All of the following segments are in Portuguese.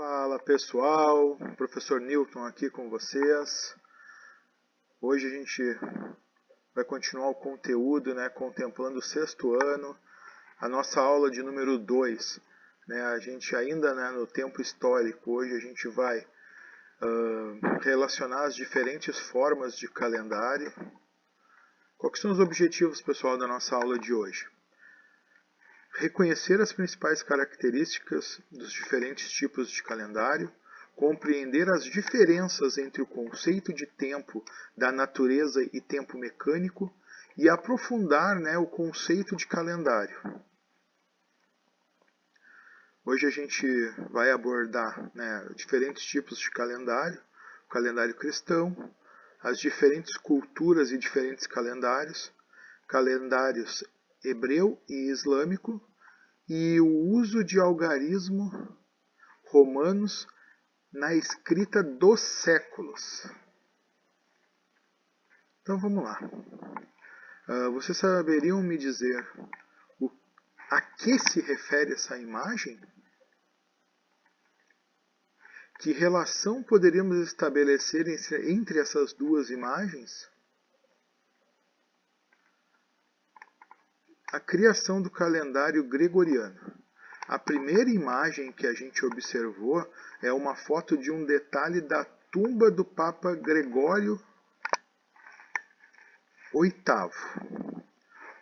Fala pessoal, professor Newton aqui com vocês. Hoje a gente vai continuar o conteúdo, contemplando o sexto ano, a nossa aula de número 2. A gente ainda no tempo histórico, hoje a gente vai relacionar as diferentes formas de calendário. Quais são os objetivos, pessoal, da nossa aula de hoje? Reconhecer as principais características dos diferentes tipos de calendário, compreender as diferenças entre o conceito de tempo da natureza e tempo mecânico e aprofundar o conceito de calendário. Hoje a gente vai abordar diferentes tipos de calendário, o calendário cristão, as diferentes culturas e diferentes calendários hebreu e islâmico, e o uso de algarismo romanos na escrita dos séculos. Então vamos lá. Vocês saberiam me dizer a que se refere essa imagem? Que relação poderíamos estabelecer entre essas duas imagens? A criação do calendário gregoriano. A primeira imagem que a gente observou é uma foto de um detalhe da tumba do Papa Gregório VIII,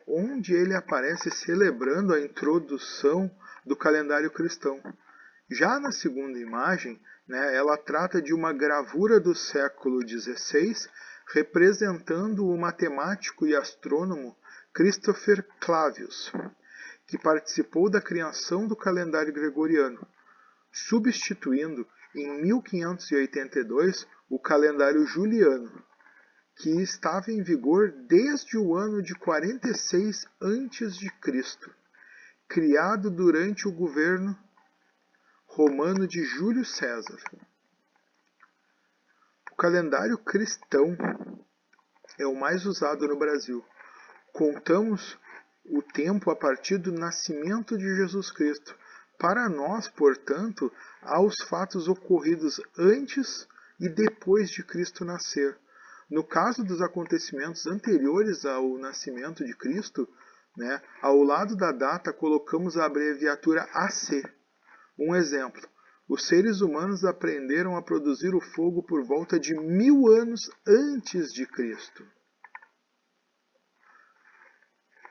onde ele aparece celebrando a introdução do calendário cristão. Já na segunda imagem, ela trata de uma gravura do século XVI, representando o matemático e astrônomo Christopher Clavius, que participou da criação do calendário gregoriano, substituindo em 1582 o calendário juliano, que estava em vigor desde o ano de 46 a.C., criado durante o governo romano de Júlio César. O calendário cristão é o mais usado no Brasil. Contamos o tempo a partir do nascimento de Jesus Cristo. Para nós, portanto, há os fatos ocorridos antes e depois de Cristo nascer. No caso dos acontecimentos anteriores ao nascimento de Cristo, ao lado da data colocamos a abreviatura AC. Um exemplo: os seres humanos aprenderam a produzir o fogo por volta de 1000 anos antes de Cristo.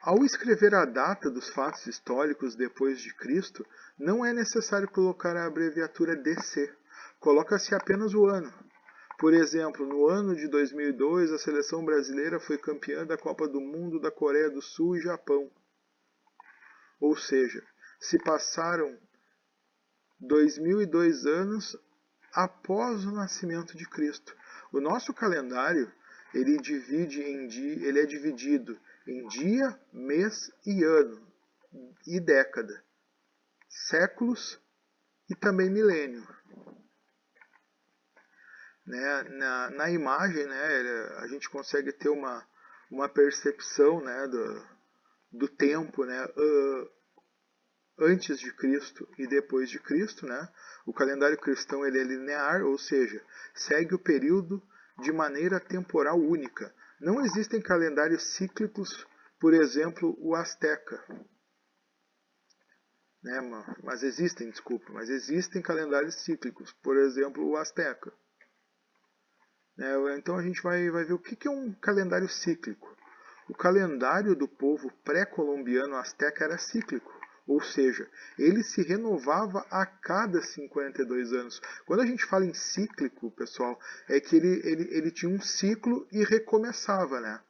Ao escrever a data dos fatos históricos depois de Cristo, não é necessário colocar a abreviatura DC. Coloca-se apenas o ano. Por exemplo, no ano de 2002, a seleção brasileira foi campeã da Copa do Mundo da Coreia do Sul e Japão. Ou seja, se passaram 2002 anos após o nascimento de Cristo. O nosso calendário ele é dividido em dia, mês e ano, e década, séculos e também milênio. Na imagem, a gente consegue ter uma percepção do tempo, antes de Cristo e depois de Cristo. O calendário cristão ele é linear, ou seja, segue o período de maneira temporal única. Não existem calendários cíclicos, por exemplo, o azteca. Mas existem calendários cíclicos, por exemplo, o azteca. Então a gente vai ver o que é um calendário cíclico. O calendário do povo pré-colombiano azteca era cíclico, ou seja, ele se renovava a cada 52 anos. Quando a gente fala em cíclico, pessoal, é que ele tinha um ciclo e recomeçava.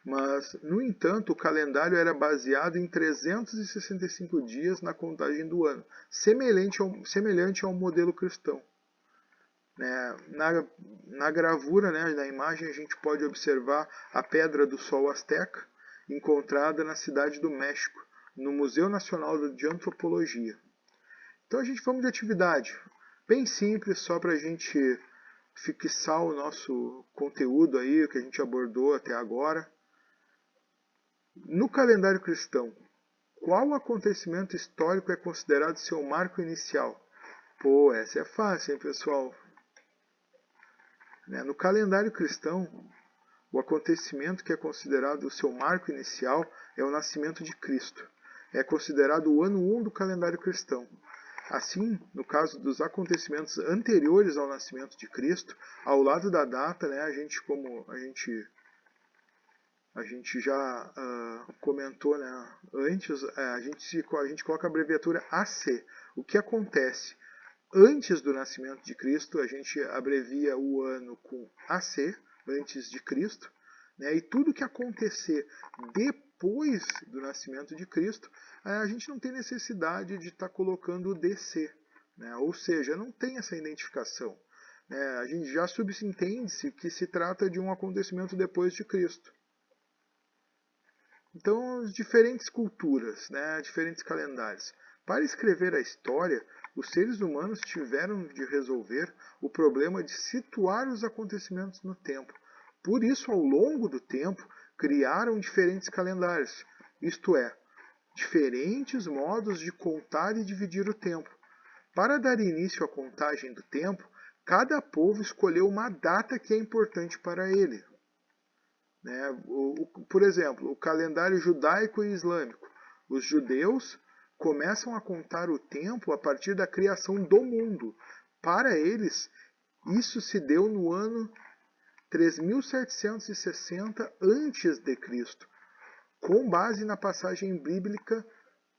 Mas, no entanto, o calendário era baseado em 365 dias na contagem do ano, semelhante ao modelo cristão. Na gravura, na imagem, a gente pode observar a Pedra do Sol Azteca, encontrada na cidade do México, no Museu Nacional de Antropologia. Então a gente vamos de atividade, bem simples, só para a gente fixar o nosso conteúdo aí, o que a gente abordou até agora. No calendário cristão, qual acontecimento histórico é considerado seu marco inicial? Pô, essa é fácil, hein, pessoal? No calendário cristão, o acontecimento que é considerado o seu marco inicial é o nascimento de Cristo. É considerado o ano 1 do calendário cristão. Assim, no caso dos acontecimentos anteriores ao nascimento de Cristo, ao lado da data, a gente já comentou, antes, a gente coloca a abreviatura AC. O que acontece antes do nascimento de Cristo, a gente abrevia o ano com AC, antes de Cristo, e tudo que acontecer depois do nascimento de Cristo, a gente não tem necessidade de estar colocando o DC, ou seja, não tem essa identificação. A gente já subentende-se que se trata de um acontecimento depois de Cristo. Então, as diferentes culturas, diferentes calendários. Para escrever a história, os seres humanos tiveram de resolver o problema de situar os acontecimentos no tempo. Por isso, ao longo do tempo, criaram diferentes calendários, isto é, diferentes modos de contar e dividir o tempo. Para dar início à contagem do tempo, cada povo escolheu uma data que é importante para ele. Por exemplo, o calendário judaico e islâmico. Os judeus começam a contar o tempo a partir da criação do mundo. Para eles, isso se deu no ano 3760 a.C., com base na passagem bíblica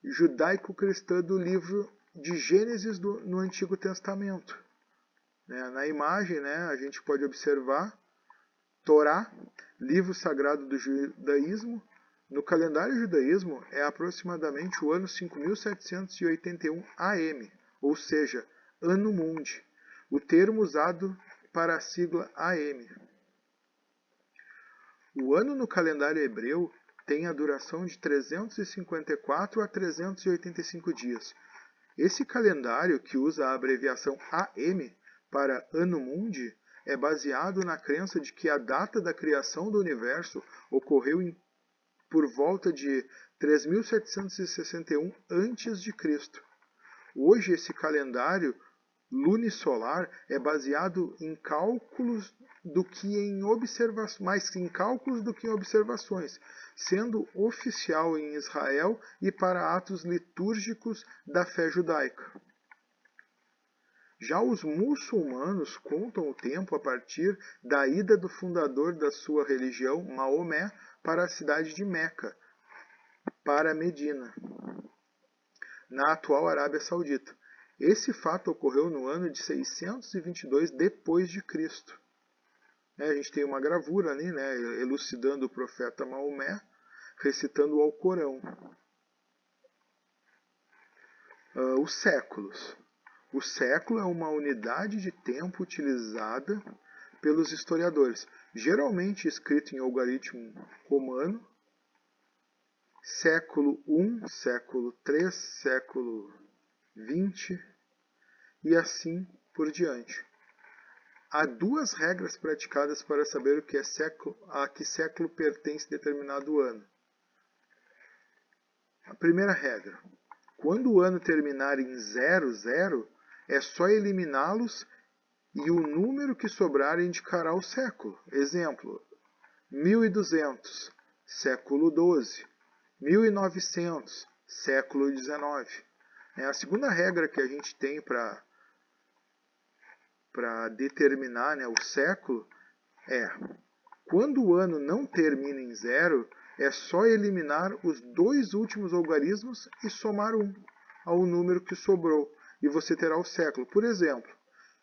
judaico-cristã do livro de Gênesis no Antigo Testamento. Na imagem, a gente pode observar Torá, livro sagrado do judaísmo. No calendário judaísmo é aproximadamente o ano 5781 AM, ou seja, Ano Mundi, o termo usado para a sigla AM. O ano no calendário hebreu tem a duração de 354 a 385 dias. Esse calendário, que usa a abreviação AM para Ano Mundi, é baseado na crença de que a data da criação do universo ocorreu por volta de 3761 a.C. Hoje, esse calendário lunisolar é baseado em cálculos mais em cálculos do que em observações, sendo oficial em Israel e para atos litúrgicos da fé judaica. Já os muçulmanos contam o tempo a partir da ida do fundador da sua religião, Maomé, para a cidade de Meca, para Medina, na atual Arábia Saudita. Esse fato ocorreu no ano de 622 depois de Cristo. A gente tem uma gravura ali, elucidando o profeta Maomé, recitando o Alcorão. Os séculos. O século é uma unidade de tempo utilizada pelos historiadores, geralmente escrito em algarismo romano, século I, século III, século XX e assim por diante. Há duas regras praticadas para saber a que século pertence determinado ano. A primeira regra: quando o ano terminar em 00, é só eliminá-los e o número que sobrar indicará o século. Exemplo: 1200, século XII. 1900, século XIX. A segunda regra que a gente tem para determinar o século é: quando o ano não termina em 0, é só eliminar os dois últimos algarismos e somar 1 ao número que sobrou, e você terá o século. Por exemplo,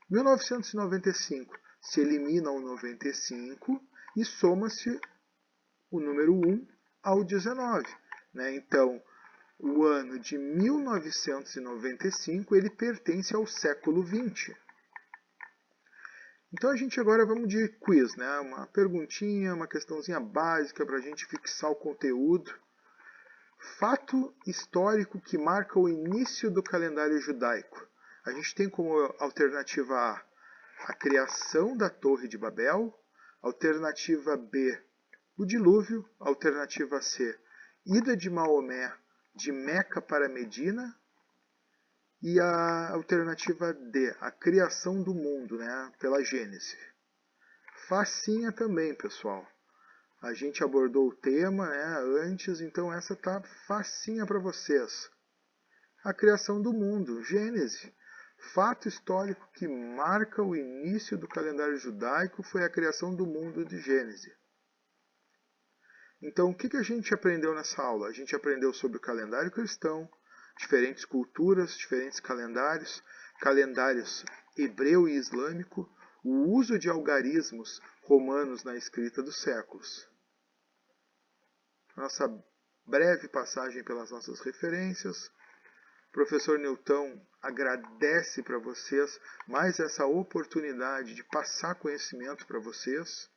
1995, se elimina o 95 e soma-se o número 1 ao 19. Então, o ano de 1995 ele pertence ao século XX. Então a gente agora vamos de quiz, uma perguntinha, uma questãozinha básica para a gente fixar o conteúdo. Fato histórico que marca o início do calendário judaico. A gente tem como alternativa A, a criação da Torre de Babel. Alternativa B, o dilúvio. Alternativa C, ida de Maomé de Meca para Medina. E a alternativa D, a criação do mundo, né, pela Gênese. Facinha também, pessoal. A gente abordou o tema, né, antes, então essa tá facinha para vocês. A criação do mundo, Gênese. Fato histórico que marca o início do calendário judaico foi a criação do mundo de Gênese. Então, o que a gente aprendeu nessa aula? A gente aprendeu sobre o calendário cristão, diferentes culturas, diferentes calendários, calendários hebreu e islâmico, o uso de algarismos romanos na escrita dos séculos. Nossa breve passagem pelas nossas referências. O professor Newton agradece para vocês mais essa oportunidade de passar conhecimento para vocês.